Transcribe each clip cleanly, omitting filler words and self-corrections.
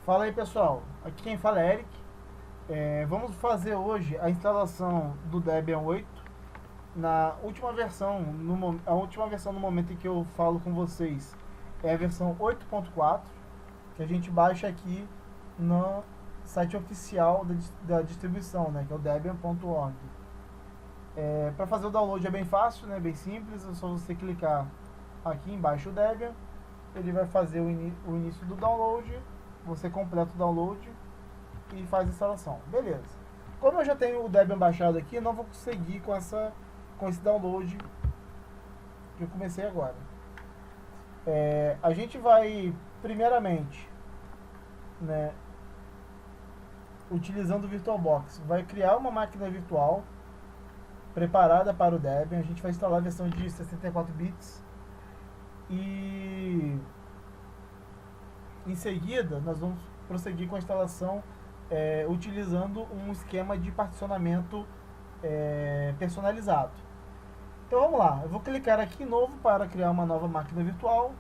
Fala aí pessoal, aqui quem fala é Eric. Vamos fazer hoje a instalação do Debian 8 na última versão, a última versão no momento em que eu falo com vocês é a versão 8.4, que a gente baixa aqui no site oficial da distribuição, né, que é o debian.org. Para fazer o download é bem fácil, né, bem simples, é só você clicar aqui embaixo o Debian, ele vai fazer o início do download, você completa o download e faz a instalação. Beleza. Como eu já tenho o Debian baixado aqui, eu não vou conseguir com esse download que eu comecei agora. A gente vai, primeiramente, né, utilizando o VirtualBox, vai criar uma máquina virtual preparada para o Debian. A gente vai instalar a versão de 64 bits e em seguida nós vamos prosseguir com a instalação utilizando um esquema de particionamento personalizado. Então vamos lá, eu vou clicar aqui em novo para criar uma nova máquina virtual.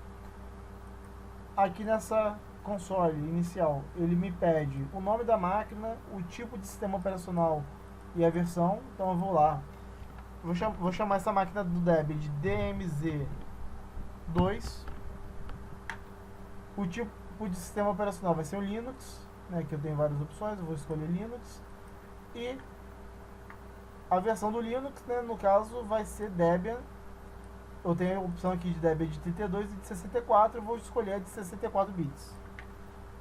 Aqui nessa console inicial ele me pede o nome da máquina, o tipo de sistema operacional e a versão. Então eu vou lá, vou chamar essa máquina do Debian de DMZ2. O tipo de sistema operacional vai ser o Linux, né, que eu tenho várias opções, eu vou escolher Linux. E a versão do Linux, né, no caso, vai ser Debian. Eu tenho a opção aqui de Debian de 32 e de 64, eu vou escolher a de 64 bits.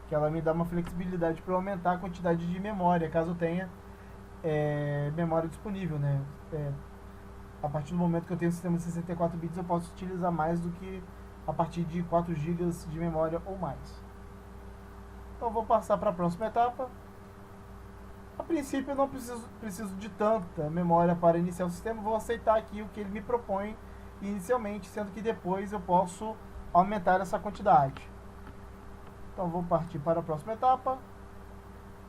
Que ela me dá uma flexibilidade para aumentar a quantidade de memória, caso eu tenha memória disponível, né. A partir do momento que eu tenho um sistema de 64 bits, eu posso utilizar mais do que a partir de 4 GB de memória ou mais. Então vou passar para a próxima etapa. A princípio eu não preciso de tanta memória para iniciar o sistema, vou aceitar aqui o que ele me propõe inicialmente, sendo que depois eu posso aumentar essa quantidade. Então vou partir para a próxima etapa.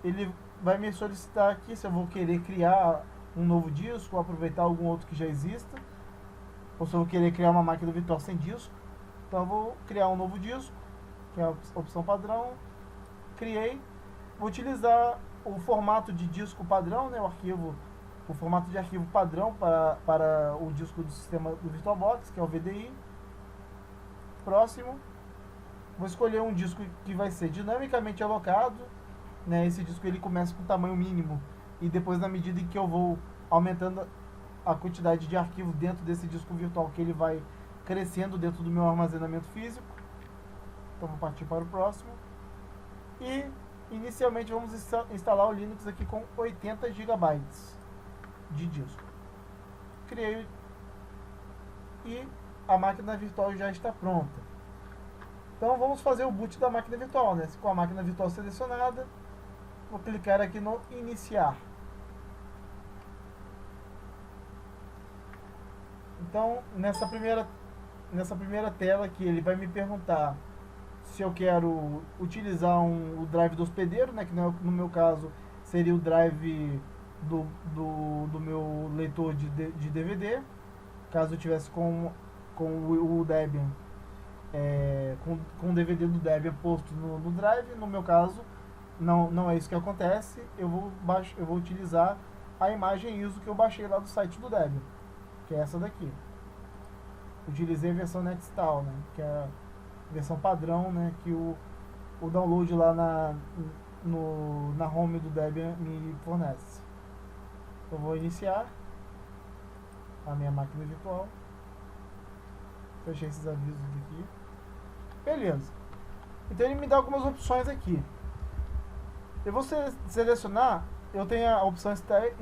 Ele vai me solicitar aqui se eu vou querer criar um novo disco, ou aproveitar algum outro que já exista, ou se eu vou querer criar uma máquina virtual sem disco. Então eu vou criar um novo disco, que é a opção padrão. Criei, vou utilizar o formato de disco padrão, né, o formato de arquivo padrão para o disco do sistema do VirtualBox, que é o VDI. Próximo, vou escolher um disco que vai ser dinamicamente alocado, né, esse disco ele começa com tamanho mínimo e depois, na medida em que eu vou aumentando a quantidade de arquivo dentro desse disco virtual, que ele vai crescendo dentro do meu armazenamento físico. Então vou partir para o próximo. E inicialmente vamos instalar o Linux aqui com 80 GB de disco. Criei e a máquina virtual já está pronta. Então vamos fazer o boot da máquina virtual, né? Com a máquina virtual selecionada, vou clicar aqui no iniciar. Então nessa primeira tela aqui ele vai me perguntar se eu quero utilizar o drive do hospedeiro, né, que no meu caso seria o drive do meu leitor de DVD, caso eu tivesse com o Debian, com o DVD do Debian posto no drive. No meu caso não é isso que acontece. Eu vou utilizar a imagem ISO que eu baixei lá do site do Debian, que é essa daqui. Utilizei a versão Netstal, né, que é versão padrão, né, que o download lá na home do Debian me fornece. Eu vou iniciar a minha máquina virtual. Fechei esses avisos aqui. Beleza. Então ele me dá algumas opções aqui. Eu vou selecionar, eu tenho a opção Stale,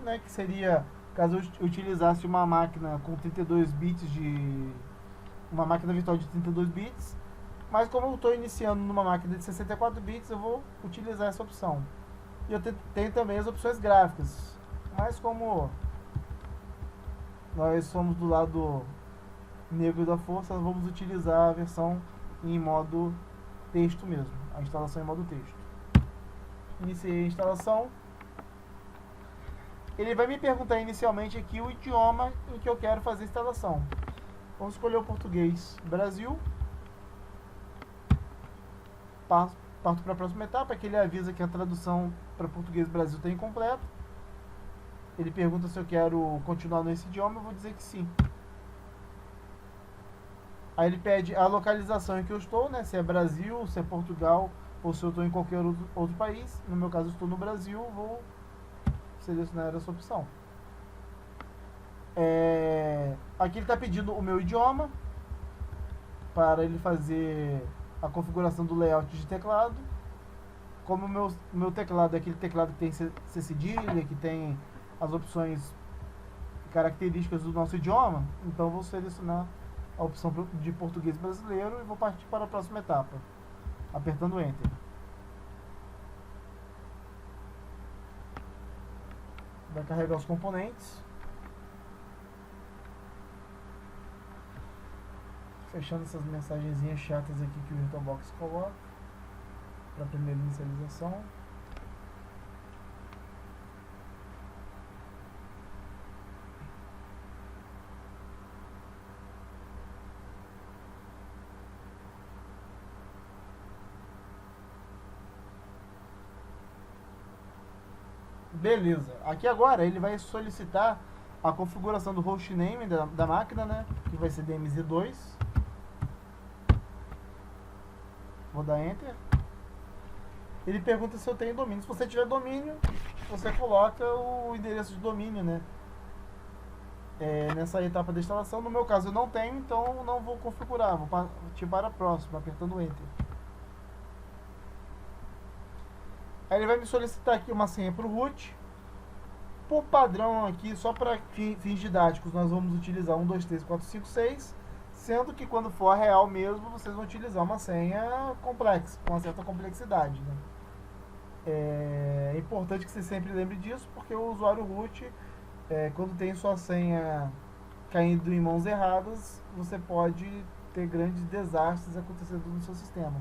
né, que seria caso eu utilizasse uma máquina com 32 bits uma máquina virtual de 32 bits, mas como eu estou iniciando numa máquina de 64 bits, eu vou utilizar essa opção. E eu tenho também as opções gráficas, mas como nós somos do lado negro da força, nós vamos utilizar a versão em modo texto mesmo, a instalação em modo texto. Iniciei a instalação. Ele vai me perguntar inicialmente aqui o idioma em que eu quero fazer a instalação. Vamos escolher o português Brasil. parto para a próxima etapa, que ele avisa que a tradução para português Brasil está incompleta. Ele pergunta se eu quero continuar nesse idioma, eu vou dizer que sim. Aí ele pede a localização em que eu estou, né? Se é Brasil, se é Portugal, ou se eu estou em qualquer outro país. No meu caso, eu estou no Brasil, vou selecionar essa opção. Aqui ele está pedindo o meu idioma, para ele fazer a configuração do layout de teclado. Como o meu teclado é aquele teclado que tem C cedilha, que tem as opções características do nosso idioma, então eu vou selecionar a opção de português brasileiro e vou partir para a próxima etapa, apertando Enter. Vai carregar os componentes. Fechando essas mensagenzinhas chatas aqui que o VirtualBox coloca para a primeira inicialização. Beleza. Aqui agora ele vai solicitar a configuração do hostname da máquina, né? Que vai ser DMZ2. Vou dar Enter. Ele pergunta se eu tenho domínio. Se você tiver domínio, você coloca o endereço de domínio, né? Nessa etapa da instalação. No meu caso eu não tenho, então não vou configurar. Vou partir para a próxima, apertando Enter. Aí ele vai me solicitar aqui uma senha para o root. Por padrão aqui, só para fins didáticos, nós vamos utilizar 1, 2, 3, 4, 5, 6. Sendo que quando for a real mesmo, vocês vão utilizar uma senha complexa, com uma certa complexidade, né? É importante que você sempre lembre disso, porque o usuário root, quando tem sua senha caindo em mãos erradas, você pode ter grandes desastres acontecendo no seu sistema.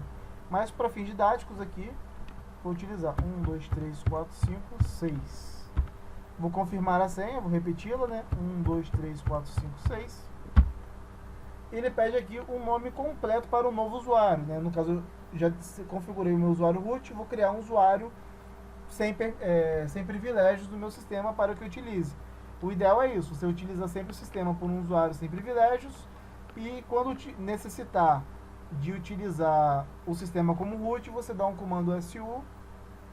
Mas para fins didáticos aqui, vou utilizar 1, 2, 3, 4, 5, 6. Vou confirmar a senha, vou repeti-la, né? 1, 2, 3, 4, 5, 6. Ele pede aqui um nome completo para o novo usuário, né? No caso, eu já configurei o meu usuário root, vou criar um usuário sem privilégios no meu sistema para que eu utilize. O ideal é isso, você utiliza sempre o sistema por um usuário sem privilégios e quando necessitar de utilizar o sistema como root, você dá um comando su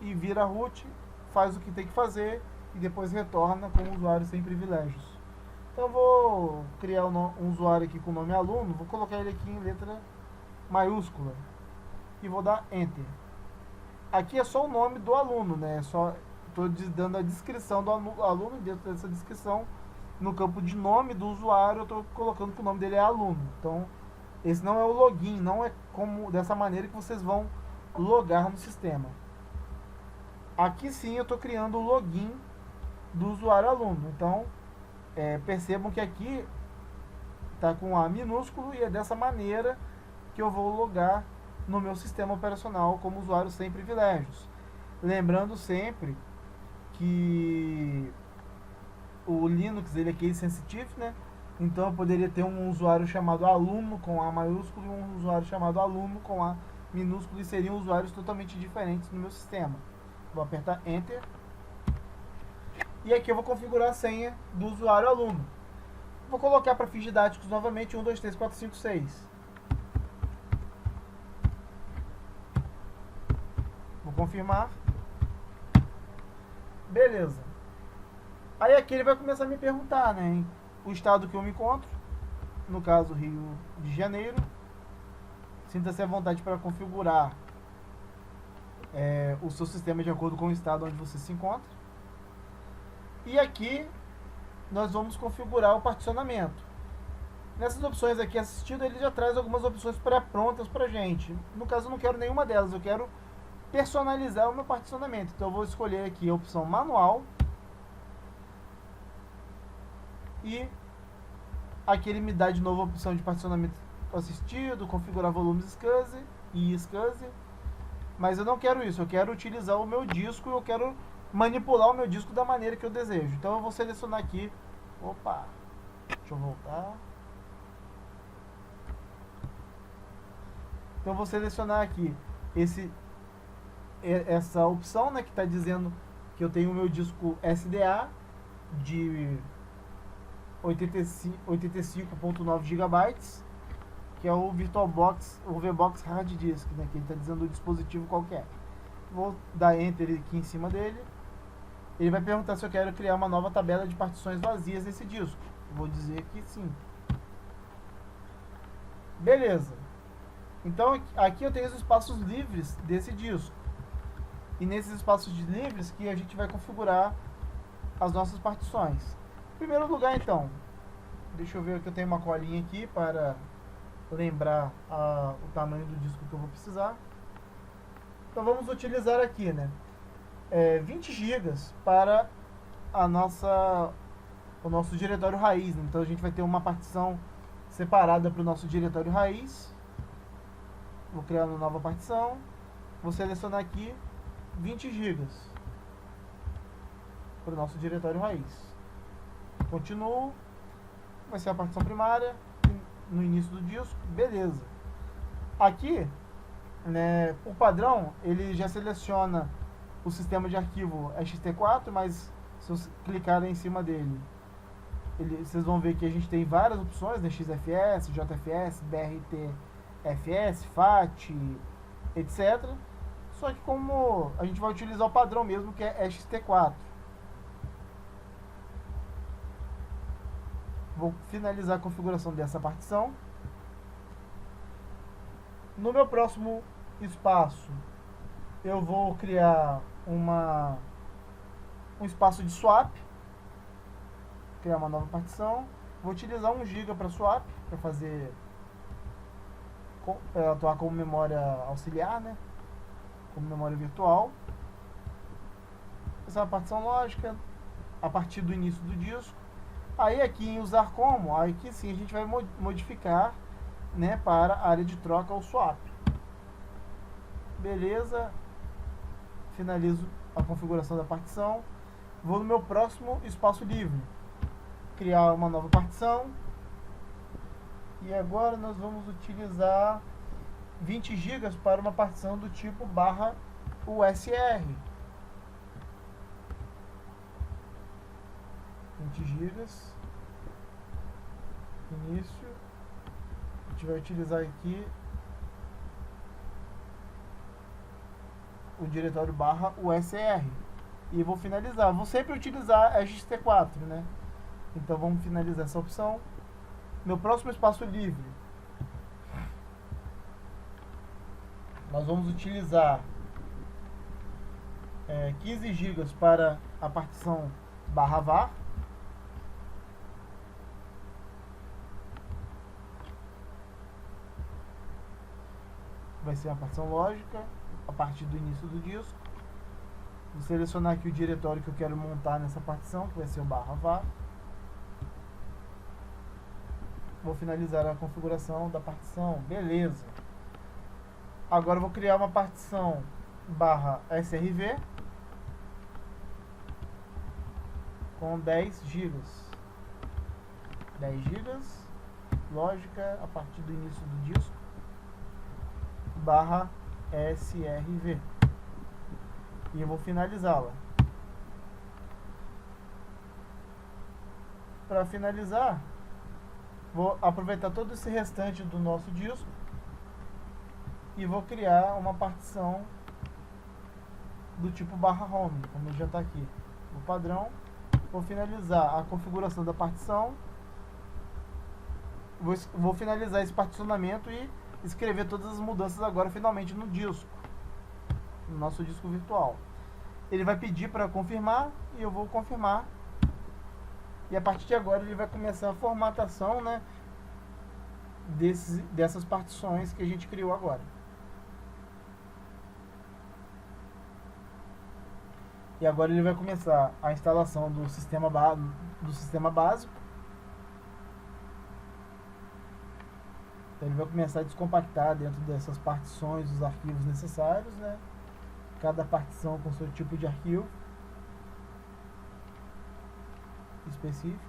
e vira root, faz o que tem que fazer e depois retorna como usuário sem privilégios. Então eu vou criar um usuário aqui com o nome aluno, vou colocar ele aqui em letra maiúscula e vou dar Enter. Aqui é só o nome do aluno, né? Só estou dando a descrição do aluno, dentro dessa descrição, no campo de nome do usuário, eu estou colocando que o nome dele é aluno. Então, esse não é o login, não é dessa maneira que vocês vão logar no sistema. Aqui sim eu estou criando o login do usuário aluno. Então, percebam que aqui está com A minúsculo e é dessa maneira que eu vou logar no meu sistema operacional como usuário sem privilégios. Lembrando sempre que o Linux ele é case sensitive, né? Então eu poderia ter um usuário chamado aluno com A maiúsculo e um usuário chamado aluno com A minúsculo e seriam usuários totalmente diferentes no meu sistema. Vou apertar Enter. E aqui eu vou configurar a senha do usuário aluno. Vou colocar para fins didáticos novamente 1, 2, 3, 4, 5, 6. Vou confirmar. Beleza. Aí aqui ele vai começar a me perguntar, né, o estado que eu me encontro. No caso, Rio de Janeiro. Sinta-se à vontade para configurar o seu sistema de acordo com o estado onde você se encontra. E aqui nós vamos configurar o particionamento. Nessas opções aqui assistido, ele já traz algumas opções pré-prontas pra gente. No caso eu não quero nenhuma delas, eu quero personalizar o meu particionamento. Então eu vou escolher aqui a opção manual. E aqui ele me dá de novo a opção de particionamento assistido, configurar volumes SCSI e SCSI. Mas eu não quero isso, eu quero utilizar o meu disco, eu quero manipular o meu disco da maneira que eu desejo. Então eu vou selecionar aqui, deixa eu voltar. Então eu vou selecionar aqui esse essa opção, né, que está dizendo que eu tenho o meu disco SDA de 85.9 GB, que é o VirtualBox, o VBox Hard Disk, né, que ele está dizendo o dispositivo qualquer. Vou dar Enter aqui em cima dele. Ele vai perguntar se eu quero criar uma nova tabela de partições vazias nesse disco. Vou dizer que sim. Beleza. Então aqui eu tenho os espaços livres desse disco. E nesses espaços livres que a gente vai configurar as nossas partições. Em primeiro lugar, então, deixa eu ver que eu tenho uma colinha aqui para lembrar o tamanho do disco que eu vou precisar. Então vamos utilizar aqui, né, 20 GB para o nosso diretório raiz, né? Então a gente vai ter uma partição separada para o nosso diretório raiz. Vou criar uma nova partição, vou selecionar aqui 20 GB para o nosso diretório raiz. Continuo, vai ser a partição primária no início do disco, beleza. Aqui, né, o padrão, ele já seleciona o sistema de arquivo ext4, mas se eu clicar em cima dele, vocês vão ver que a gente tem várias opções, né, XFS, JFS, BRTFS, FAT, etc. Só que como a gente vai utilizar o padrão mesmo, que é ext4. Vou finalizar a configuração dessa partição. No meu próximo espaço, eu vou criar um espaço de swap. Criar uma nova partição. Vou utilizar 1 GB para swap, para atuar como memória auxiliar, né? Como memória virtual. Essa é uma partição lógica a partir do início do disco. Aí aqui em usar como, aqui sim a gente vai modificar, né, para a área de troca ou swap. Beleza. Finalizo a configuração da partição. Vou no meu próximo espaço livre. Criar uma nova partição. E agora nós vamos utilizar 20 GB para uma partição do tipo /USR. 20 GB. Início. A gente vai utilizar aqui o diretório /USR. E vou finalizar. Vou sempre utilizar ext4, né? Então vamos finalizar essa opção. Meu próximo espaço livre, nós vamos utilizar 15 GB para a partição /var. Vai ser uma partição lógica a partir do início do disco. Vou selecionar aqui o diretório que eu quero montar nessa partição, que vai ser o /var. Vou finalizar a configuração da partição. Beleza. Agora eu vou criar uma partição /srv com 10 GB. 10 GB, lógica a partir do início do disco, /srv. E eu vou finalizá-la. Para finalizar, vou aproveitar todo esse restante do nosso disco e vou criar uma partição do tipo /home, como já está aqui no padrão. Vou finalizar a configuração da partição. Vou finalizar esse particionamento e escrever todas as mudanças agora finalmente no disco, no nosso disco virtual. Ele vai pedir para confirmar e eu vou confirmar. E a partir de agora ele vai começar a formatação, né, dessas partições que a gente criou agora. E agora ele vai começar a instalação do sistema básico. Então ele vai começar a descompactar dentro dessas partições os arquivos necessários, né? Cada partição com seu tipo de arquivo específico.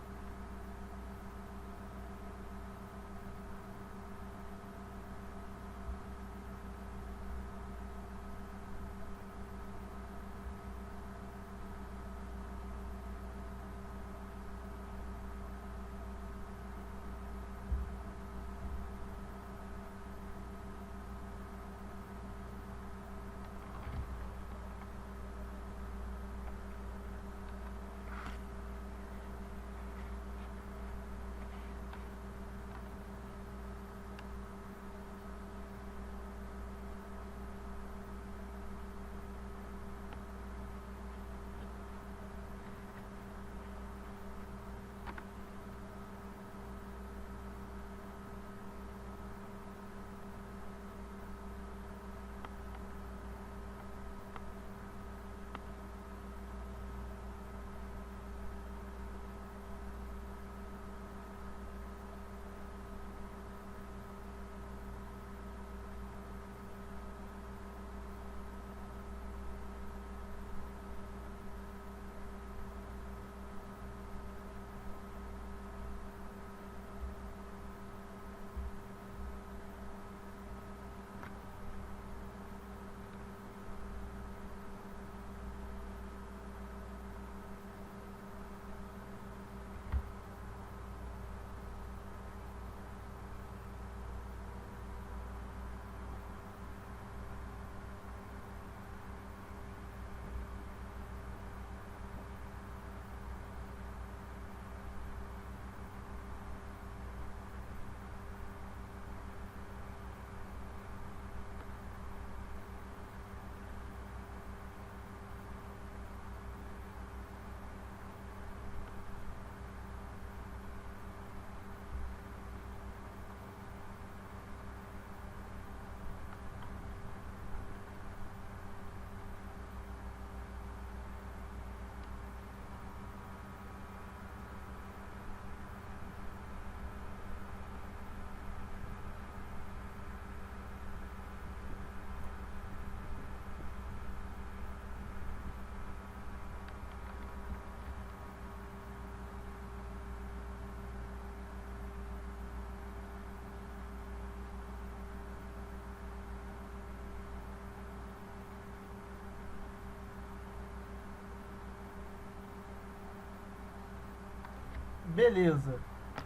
Beleza.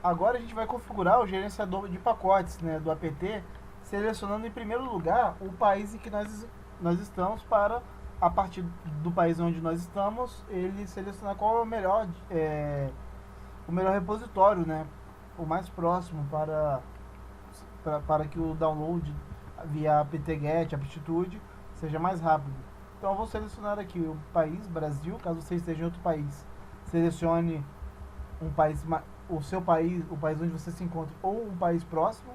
Agora a gente vai configurar o gerenciador de pacotes, né, do apt, selecionando em primeiro lugar o país em que nós estamos, para, a partir do país onde nós estamos, ele selecionar qual é o melhor repositório, né, o mais próximo para que o download via apt-get, aptitude, seja mais rápido. Então eu vou selecionar aqui o país, Brasil. Caso você esteja em outro país, selecione um país, o seu país, o país onde você se encontra, ou um país próximo,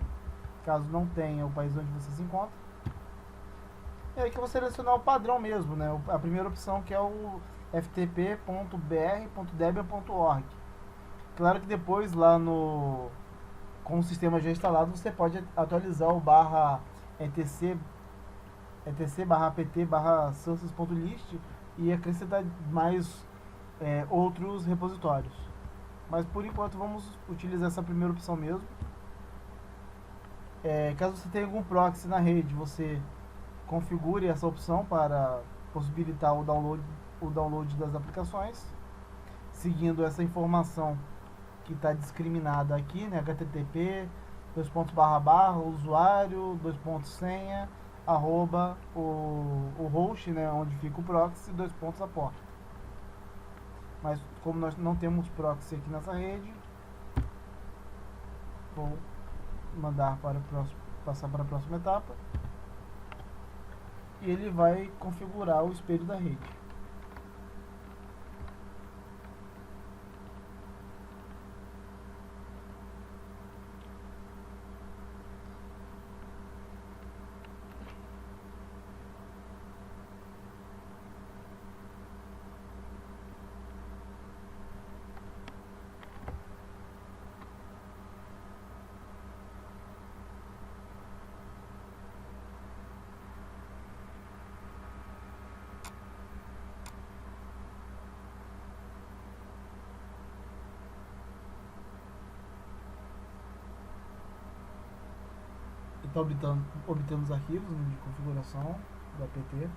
caso não tenha o país onde você se encontra. E aí que eu vou selecionar o padrão mesmo, né? A primeira opção, que é o ftp.br.debian.org. Claro que depois lá com o sistema já instalado, você pode atualizar o etc/apt/sources.list e acrescentar mais outros repositórios. Mas por enquanto vamos utilizar essa primeira opção mesmo. Caso você tenha algum proxy na rede, você configure essa opção para possibilitar o download das aplicações, seguindo essa informação que está discriminada aqui, né? http usuário senha arroba o host, né, onde fica o proxy, a porta. Mas como nós não temos proxy aqui nessa rede, vou mandar passar para a próxima etapa, e ele vai configurar o espelho da rede. Está obtendo os arquivos de configuração do apt.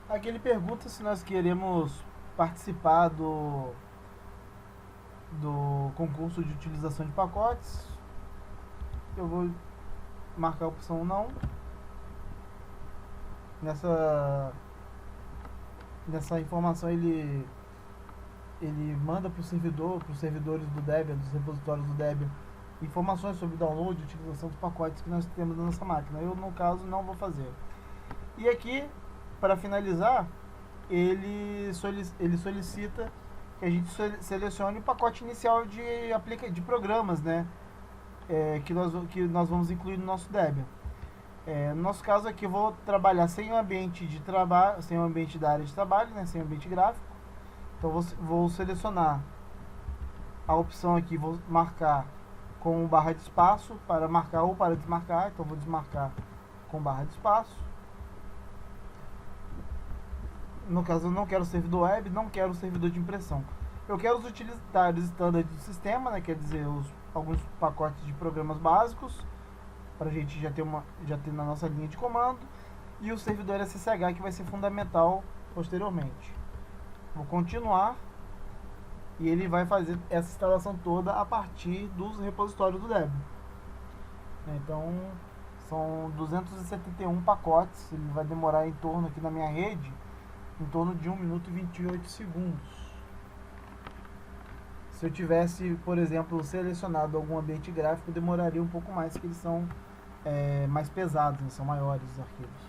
Aqui ele pergunta se nós queremos participar do concurso de utilização de pacotes. Eu vou marcar a opção não. Nessa informação ele manda para os servidores do Debian, dos repositórios do Debian, informações sobre download e utilização dos pacotes que nós temos na nossa máquina. Eu, no caso, não vou fazer. E aqui, para finalizar, ele solicita que a gente selecione o pacote inicial de programas, né, que nós vamos incluir no nosso Debian. No nosso caso aqui, eu vou trabalhar sem o ambiente de trabalho, sem o ambiente da área de trabalho, né, sem o ambiente gráfico. Então vou selecionar a opção aqui, vou marcar com barra de espaço para marcar ou para desmarcar. Então vou desmarcar com barra de espaço. No caso, eu não quero servidor web, não quero servidor de impressão. Eu quero os utilitários standard do sistema, né, quer dizer, alguns pacotes de programas básicos, para a gente já ter na nossa linha de comando, e o servidor SSH, que vai ser fundamental posteriormente. Vou continuar, e ele vai fazer essa instalação toda a partir dos repositórios do Debian. Então, são 271 pacotes, ele vai demorar em torno, aqui na minha rede, em torno de 1 minuto e 28 segundos. Se eu tivesse, por exemplo, selecionado algum ambiente gráfico, demoraria um pouco mais, porque eles são mais pesados, né? São maiores os arquivos.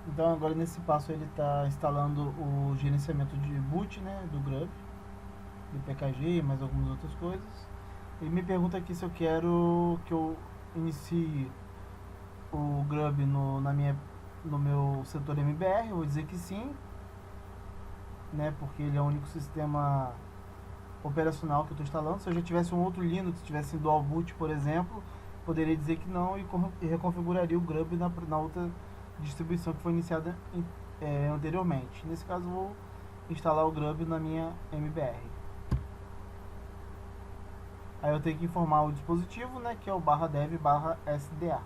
Então agora nesse passo ele está instalando o gerenciamento de boot, né, do Grub, do PKG e mais algumas outras coisas. Ele me pergunta aqui se eu quero que eu inicie o Grub no meu setor MBR. Eu vou dizer que sim, né, porque ele é o único sistema operacional que eu estou instalando. Se eu já tivesse um outro Linux, tivesse dual boot, por exemplo, poderia dizer que não e reconfiguraria o Grub na outra distribuição que foi iniciada anteriormente. Nesse caso, eu vou instalar o Grub na minha MBR. Aí eu tenho que informar o dispositivo, né, que é o /dev/sda.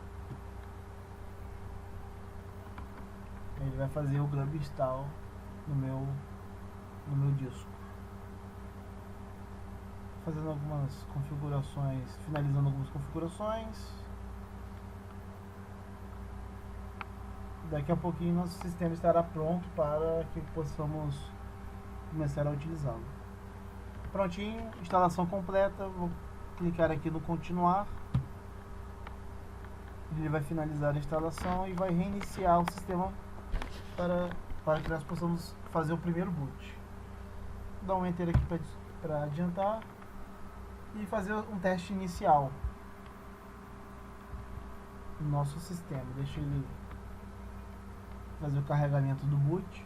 Ele vai fazer o Grub install no meu disco. Fazendo algumas configurações, finalizando algumas configurações. Daqui a pouquinho nosso sistema estará pronto para que possamos começar a utilizá-lo. Prontinho, instalação completa. Vou clicar aqui no continuar. Ele vai finalizar a instalação e vai reiniciar o sistema para que nós possamos fazer o primeiro boot. Vou dar um enter aqui para adiantar e fazer um teste inicial no nosso sistema. Deixa ele fazer o carregamento do boot.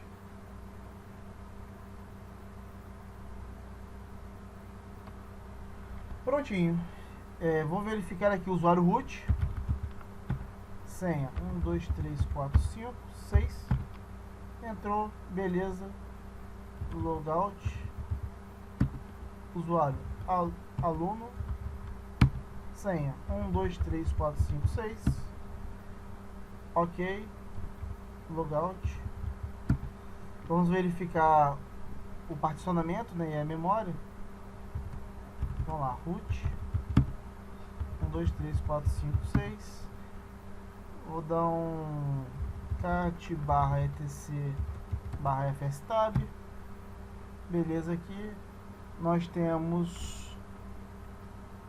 Prontinho. Vou verificar aqui o usuário root. Senha 1, 2, 3, 4, 5, 6. Entrou, beleza. Logout. Usuário aluno. Senha 1, 2, 3, 4, 5, 6. Ok. Logout. Vamos verificar o particionamento, né, e a memória. Vamos lá, root 1, 2, 3, 4, 5, 6. Vou dar um cat /etc/fstab. Beleza, aqui nós temos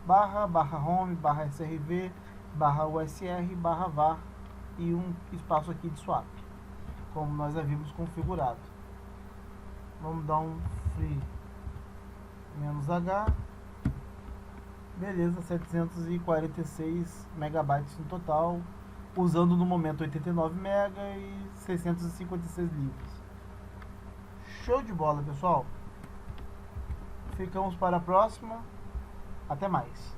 /home /srv /usr /var e um espaço aqui de swap, como nós havíamos configurado. Vamos dar um free -h. Beleza, 746 megabytes no total, usando no momento 89 MB e 656 livros. Show de bola, pessoal. Ficamos para a próxima. Até mais.